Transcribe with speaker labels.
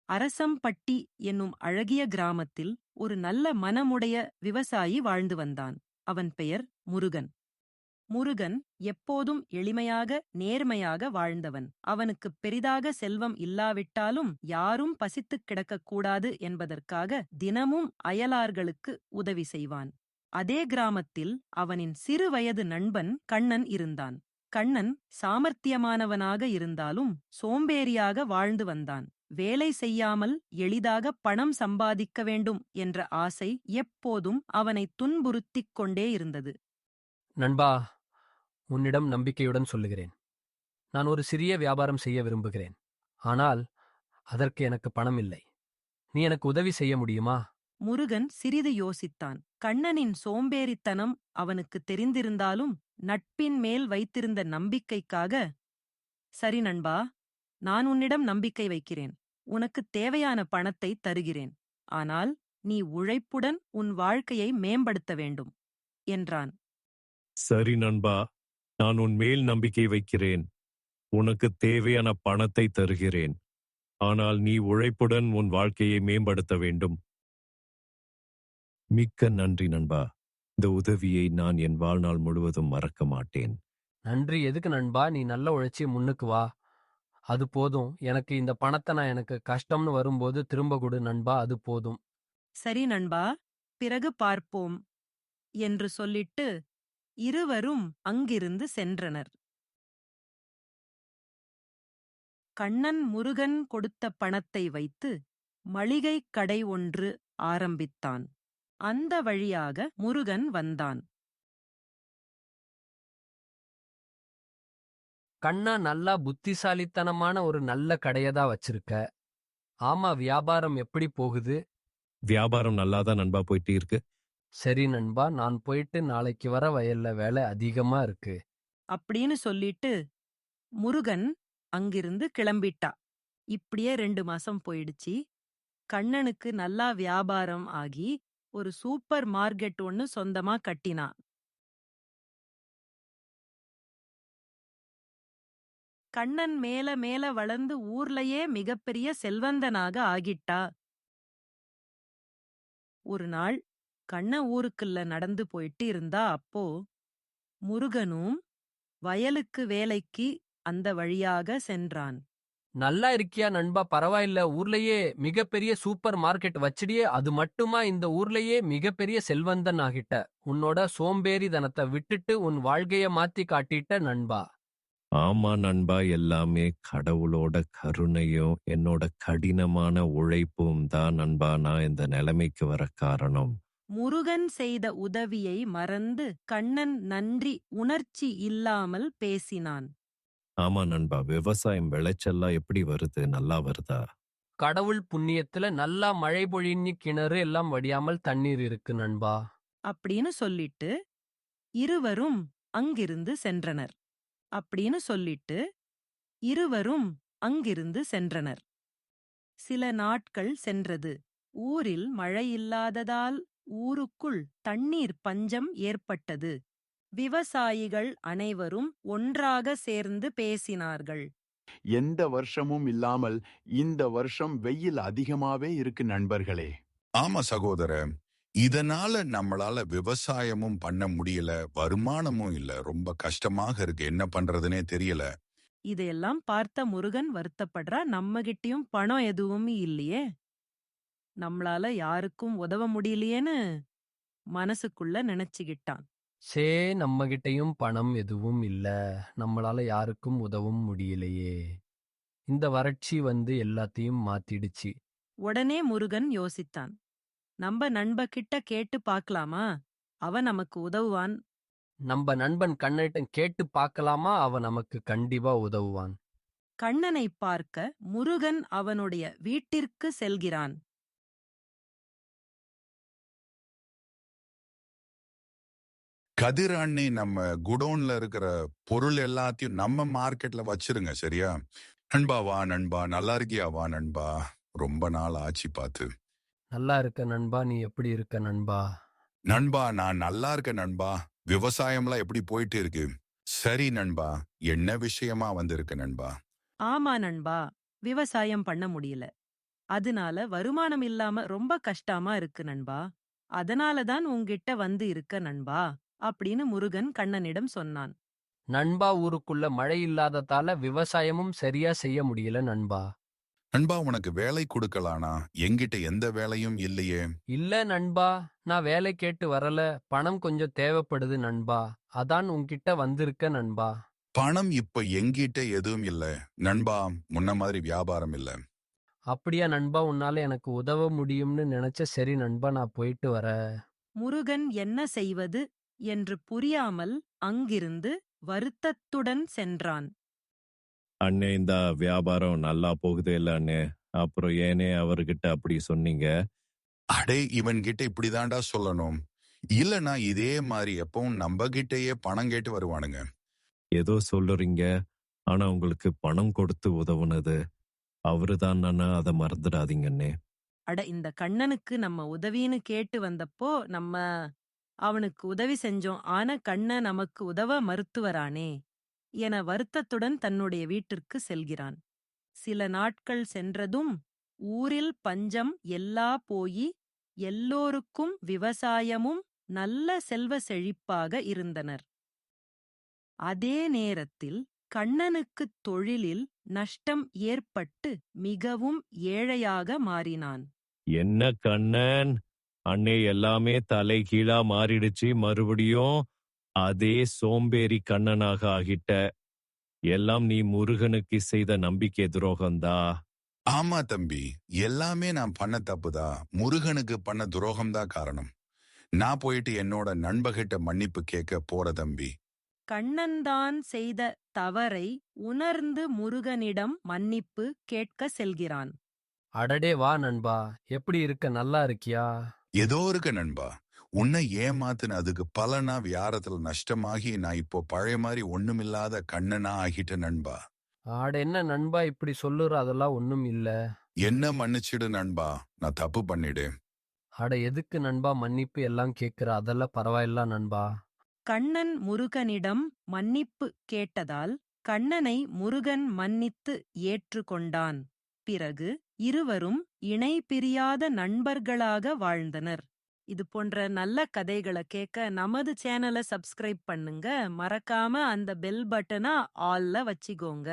Speaker 1: அரசம்பட்டி என்னும் அழகிய கிராமத்தில் ஒரு நல்ல மனமுடைய விவசாயி வாழ்ந்து வந்தான். அவன் பெயர் முருகன். முருகன் எப்போதும் எளிமையாக நேர்மையாக வாழ்ந்தவன். அவனுக்குப் பெரிதாக செல்வம் இல்லாவிட்டாலும் யாரும் பசித்துக் கிடக்கக்கூடாது என்பதற்காக தினமும் அயலார்களுக்கு உதவி செய்வான். அதே கிராமத்தில் அவனின் சிறுவயது நண்பன் கண்ணன் இருந்தான். கண்ணன் சாமர்த்தியமானவனாக இருந்தாலும் சோம்பேறியாக வாழ்ந்து வந்தான். வேலை செய்யாமல் எளிதாக பணம் சம்பாதிக்க வேண்டும் என்ற ஆசை எப்போதும் அவனை துன்புறுத்திக் கொண்டே இருந்தது.
Speaker 2: நண்பா, உன்னிடம் நம்பிக்கையுடன் சொல்லுகிறேன். நான் ஒரு சிறிய வியாபாரம் செய்ய விரும்புகிறேன். ஆனால் அதற்கு எனக்கு பணம் இல்லை. நீ எனக்கு உதவி செய்ய முடியுமா?
Speaker 1: முருகன் சிறிது யோசித்தான். கண்ணனின் சோம்பேறித்தனம் அவனுக்கு தெரிந்திருந்தாலும் நட்பின் மேல் வைத்திருந்த நம்பிக்கைக்காக, சரி நண்பா, நான் உன்னிடம் நம்பிக்கை வைக்கிறேன். உனக்குத் தேவையான பணத்தை தருகிறேன். ஆனால் நீ உழைப்புடன் உன் வாழ்க்கையை மேம்படுத்த வேண்டும் என்றான்.
Speaker 3: சரி நண்பா, நான் உன் மேல் நம்பிக்கை வைக்கிறேன். உனக்கு தேவையான பணத்தை தருகிறேன். ஆனால் நீ உழைப்புடன் உன் வாழ்க்கையை மேம்படுத்த வேண்டும். மிக்க நன்றி நண்பா. இந்த உதவியை நான் என் வாழ்நாள் முழுவதும் மறக்க மாட்டேன்.
Speaker 2: நன்றி எதுக்கு நண்பா? நீ நல்ல உழைச்சி முன்னுக்கு வா. அது போதும். எனக்கு இந்த பணத்தை நான் எனக்கு கஷ்டம்னு வரும்போது திரும்ப கொடு நண்பா, அது போதும்.
Speaker 1: சரி நண்பா, பிறகு பார்ப்போம் என்று சொல்லிட்டு இருவரும் அங்கிருந்து சென்றனர். கண்ணன் முருகன் கொடுத்த பணத்தை வைத்து மளிகைக் கடை ஒன்று ஆரம்பித்தான். அந்த வழியாக முருகன் வந்தான்.
Speaker 2: கண்ணா, நல்லா புத்திசாலித்தனமான ஒரு நல்ல கடையதான் வச்சிருக்க. ஆமா, வியாபாரம் எப்படி போகுது?
Speaker 3: வியாபாரம் நல்லாதான் நண்பா போயிட்டு இருக்கு.
Speaker 2: சரி நண்பா, நான் போயிட்டு நாளைக்கு வர, வயல்ல வேலை அதிகமா இருக்கு.
Speaker 1: அப்படின்னு சொல்லிட்டு முருகன் அங்கிருந்து கிளம்பிட்டா. இப்படியே 2 மாசம் போயிடுச்சு. கண்ணனுக்கு நல்லா வியாபாரம் ஆகி ஒரு சூப்பர் மார்க்கெட் ஒன்னு சொந்தமா கட்டினான். கண்ணன் மேல மேல வளர்ந்து ஊர்லயே மிகப்பெரிய செல்வந்தனாக ஆகிட்டா. ஒரு நாள் கண்ண ஊருக்குள்ள நடந்து போயிட்டு இருந்தா. அப்போ முருகனும் வயலுக்கு வேலைக்கு அந்த வழியாக சென்றான்.
Speaker 2: நல்லா இருக்கியா நண்பா? பரவாயில்ல, ஊர்லயே மிகப்பெரிய சூப்பர் மார்க்கெட் வச்சிடியே. அது மட்டுமா இந்த ஊர்லயே மிகப்பெரிய செல்வந்தன் ஆகிட்ட. உன்னோட சோம்பேறித்தனத்தை விட்டுட்டு உன் வாழ்க்கைய மாத்தி காட்டிட்ட நண்பா.
Speaker 3: ஆமா நண்பா, எல்லாமே கடவுளோட கருணையும் என்னோட கடினமான உழைப்பும் தான் நண்பா நான் இந்த நிலைமைக்கு வர காரணம்.
Speaker 1: முருகன் செய்த உதவியை மறந்து கண்ணன் நன்றி உணர்ச்சி இல்லாமல் பேசினான்.
Speaker 3: ஆமா நண்பா, விவசாயம் விளைச்சல்லாம் எப்படி வருது? நல்லா வருதா?
Speaker 2: கடவுள் புண்ணியத்துல நல்லா மழை பொழிஞ்சு கிணறு எல்லாம் வடியாமல் தண்ணீர் இருக்கு நண்பா.
Speaker 1: அப்படின்னு சொல்லிட்டு இருவரும் அங்கிருந்து சென்றனர். அப்படின்னு சொல்லிட்டு இருவரும் அங்கிருந்து சென்றனர். சில நாட்கள் சென்றது. ஊரில் மழையில்லாததால் ஊருக்குள் தண்ணீர் பஞ்சம் ஏற்பட்டது. விவசாயிகள் அனைவரும் ஒன்றாக சேர்ந்து பேசினார்கள்.
Speaker 4: எந்த வருஷமும் இல்லாமல் இந்த வருஷம் வெயில் அதிகமாவே இருக்கு நண்பர்களே.
Speaker 5: ஆமா சகோதர, இதனால நம்மளால விவசாயமும் பண்ண முடியல, வருமானமும் இல்ல. ரொம்ப கஷ்டமாக இருக்கு, என்ன பண்றதுனே தெரியல.
Speaker 1: இதையெல்லாம் பார்த்த முருகன் வருத்தப்படுறா. நம்மகிட்டயும் பணம் எதுவும் இல்லையே, நம்மளால யாருக்கும் உதவ முடியலையேன்னு மனசுக்குள்ள நினைச்சுக்கிட்டான்.
Speaker 2: நம்மகிட்டயும் பணம் எதுவும் இல்ல, நம்மளால யாருக்கும் உதவும் முடியலையே. இந்த வறட்சி வந்து எல்லாத்தையும் மாத்திடுச்சு.
Speaker 1: உடனே முருகன் யோசித்தான். நம்ம நண்பகிட்ட கேட்டு பார்க்கலாமா? அவன் நமக்கு உதவுவான்.
Speaker 2: நம்ம நண்பன் கண்ணனிடம் கேட்டு பார்க்கலாமா? அவன் நமக்கு கண்டிப்பா உதவுவான்.
Speaker 1: கண்ணனை பார்க்க முருகன் அவனுடைய வீட்டிற்கு செல்கிறான்.
Speaker 5: கதிர் அண்ணே, நம்ம குடோன்ல இருக்கிற பொருள் எல்லாத்தையும் நம்ம மார்க்கெட்ல வச்சிருங்க, சரியா? நண்பா வா நண்பா, நல்லா இருக்கியா? வா நண்பா, ரொம்ப நாள் ஆச்சு பார்த்து.
Speaker 2: நல்லா இருக்க நண்பா, நீ எப்படி இருக்க நண்பா?
Speaker 5: நண்பா, நான் நல்லா இருக்கேன் நண்பா. விவசாயம்லாம் எப்படி போயிட்டு இருக்கு? சரி நண்பா, என்ன விஷயமா வந்திருக்கு நண்பா?
Speaker 1: ஆமா நண்பா, விவசாயம் பண்ண முடியல. அதனால வருமானம் இல்லாம ரொம்ப கஷ்டமா இருக்கு நண்பா. அதனால தான் உன்கிட்ட வந்து இருக்க நண்பா அப்படின்னு முருகன் கண்ணனிடம் சொன்னான்.
Speaker 2: நண்பா, ஊருக்குள்ள மழை இல்லாததால விவசாயமும் சரியா செய்ய முடியல நண்பா.
Speaker 5: நண்பா உனக்கு வேலை கொடுக்கலானா? என்கிட்ட எந்த வேலையும் இல்லையே.
Speaker 2: இல்ல நண்பா, நான் வேலை கேட்டு வரல. பணம் கொஞ்சம் தேவைப்படுது நண்பா. அதான் உன்கிட்ட வந்திருக்க நண்பா.
Speaker 5: பணம் இப்ப என்கிட்ட எதுவும் இல்ல நண்பா. முன்ன மாதிரி வியாபாரம் இல்ல.
Speaker 2: அப்படியா நண்பா, உன்னால எனக்கு உதவ முடியும்னு நினைச்ச. சரி நண்பா, நான் போயிட்டு வர.
Speaker 1: முருகன் என்ன செய்வது என்று புரியாமல் அங்கிருந்து வருத்தத்துடன் சென்றான்.
Speaker 3: அண்ணே, இந்த வியாபாரம் நல்லா போகுதே இல்ல அண்ணே. அப்புறம் ஏனே அவர்கிட்ட அப்படி சொன்னீங்க?
Speaker 5: அடே, இவன் கிட்ட இப்படிதான்டா சொல்லணும். இல்லனா இதே மாதிரி எப்பவும் நம்ம கிட்டயே பணம் கேட்டு வருவானுங்க.
Speaker 3: ஏதோ சொல்லுறீங்க, ஆனா உங்களுக்கு பணம் கொடுத்து உதவுனது அவருதான் அண்ணா, அதை மறந்துடாதீங்கண்ணே.
Speaker 1: அட, இந்த கண்ணனுக்கு நம்ம உதவின்னு கேட்டு வந்தப்போ நம்ம அவனுக்கு உதவி செஞ்சோம். ஆனா கண்ணன் நமக்கு உதவ மறுத்துவரானே என வருத்தத்துடன் தன்னுடைய வீட்டிற்கு செல்கிறான். சில நாட்கள் சென்றதும் ஊரில் பஞ்சம் எல்லா போயி எல்லோருக்கும் விவசாயமும் நல்ல செல்வ செழிப்பாக இருந்தனர். அதே நேரத்தில் கண்ணனுக்குத் தொழிலில் நஷ்டம் ஏற்பட்டு மிகவும் ஏழையாக மாறினான்.
Speaker 3: என்ன கண்ணன் அண்ணே, எல்லாமே தலை கீழா மாறிடுச்சு. மறுபடியும் அதே சோம்பேறி கண்ணனாக ஆகிட்ட. எல்லாம் நீ முருகனுக்கு செய்த நம்பிக்கை துரோகம்தா.
Speaker 5: ஆமா தம்பி, எல்லாமே நான் பண்ண தப்புதா. முருகனுக்கு பண்ண துரோகம்தான் காரணம். நான் போயிட்டு என்னோட நண்பகிட்ட மன்னிப்பு கேட்க போற தம்பி.
Speaker 1: கண்ணன்தான் செய்த தவறை உணர்ந்து முருகனிடம் மன்னிப்பு கேட்க செல்கிறான்.
Speaker 2: அடடே, வா நண்பா. எப்படி இருக்க, நல்லா இருக்கியா?
Speaker 5: ஏதோ இருக்க நண்பா. உன்னை ஏமாத்துன அதுக்கு பலனா வியாரத்துல நஷ்டமாகி நான் இப்போ பழைய மாதிரி ஒண்ணுமில்லாத கண்ணனா ஆகிட்ட நண்பா.
Speaker 2: ஆட, என்ன நண்பா இப்படி சொல்லுற? அதெல்லாம் ஒண்ணும் இல்ல.
Speaker 5: என்ன மன்னிச்சிடு நண்பா, நான் தப்பு பண்ணிடு.
Speaker 2: அட, எதுக்கு நண்பா மன்னிப்பு எல்லாம் கேக்குற? அதெல்லாம் பரவாயில்ல நண்பா.
Speaker 1: கண்ணன் முருகனிடம் மன்னிப்பு கேட்டதால் கண்ணனை முருகன் மன்னித்து ஏற்றுக்கொண்டான். பிறகு இருவரும் இணை பிரியாத நண்பர்களாக வாழ்ந்தனர். இது போன்ற நல்ல கதைகளை கேட்க நமது சேனலை சப்ஸ்கிரைப் பண்ணுங்க. மறக்காம அந்த பெல் பட்டனை ஆல்ல வச்சிக்கோங்க.